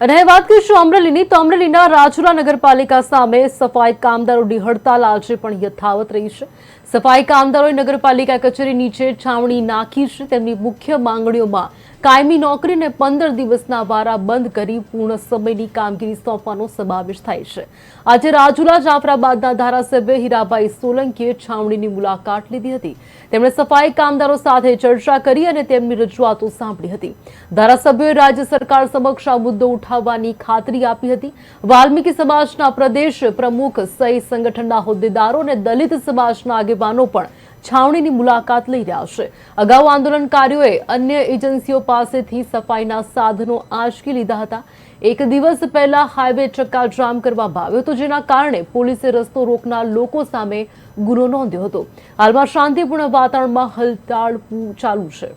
અને વાત કરીશું અમરેલીની તો અમરેલીના રાજુલા નગરપાલિકા સામે સફાઈ કામદારોની હડતાલ આજે પણ યથાવત રહી છે। સફાઈ કામદારોએ નગરપાલિકા કચેરી નીચે છાવણી નાખી છે। તેમની મુખ્ય માંગણીઓમાં કાયમી નોકરીને 15 દિવસના વારા બંધ કરી પૂર્ણ સમયની કામગીરી સોંપવાનો સમાવેશ થાય છે। આજે રાજુલા જાફરાબાદના ધારાસભ્ય હીરાભાઈ સોલંકીએ છાવણીની મુલાકાત લીધી હતી। તેમણે સફાઈ કામદારો સાથે ચર્ચા કરી અને તેમની રજૂઆતો સાંભળી હતી। ધારાસભ્યોએ રાજ્ય સરકાર સમક્ષ આ મુદ્દો ઉઠાવવાની ખાતરી આપી હતી। વાલ્મીકી સમાજના પ્રદેશ પ્રમુખ સહિત સંગઠનના હોદ્દેદારો અને દલિત સમાજના આગેવાનો પણ છાવણીની મુલાકાત લઈ રહ્યા છે। અગાઉ આંદોલનકારીઓએ અન્ય એજન્સીઓ પાસેથી સફાઈના સાધનો આંચકી લીધા હતા। એક દિવસ પહેલા હાઈવે ચક્કાજામ કરવામાં આવ્યો હતો, જેના કારણે પોલીસે રસ્તો રોકનાર લોકો સામે ગુનો નોંધ્યો હતો। હાલમાં શાંતિપૂર્ણ વાતાવરણમાં હડતાળ ચાલુ છે।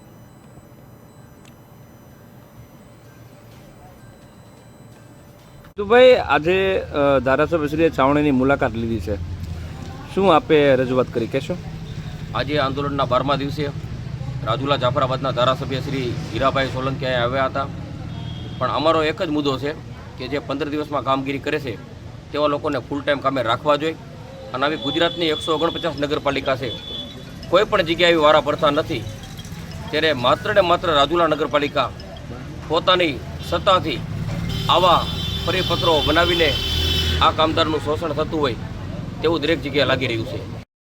તો ભાઈ આજે ધારાસભ્યશ્રીએ છાવણીની મુલાકાત લીધી છે, શું આપે રજૂઆત કરી કહેશો? આજે આંદોલનના 12મા દિવસે રાજુલા જાફરાબાદના ધારાસભ્ય શ્રી હીરાભાઈ સોલંકી અહીંયા આવ્યા હતા। પણ અમારો એક જ મુદ્દો છે કે જે 15 દિવસમાં કામગીરી કરે છે તેવા લોકોને ફૂલ ટાઈમ કામે રાખવા જોઈએ। અને આવી ગુજરાતની 149 નગરપાલિકા છે, કોઈ પણ જગ્યાએ એવી વારા પડતા નથી, ત્યારે માત્ર ને માત્ર રાજુલા નગરપાલિકા પોતાની સત્તાથી આવા પરિપત્રો બનાવીને આ કામદારનું શોષણ થતું હોય તેવું દરેક જગ્યાએ લાગી રહ્યું છે।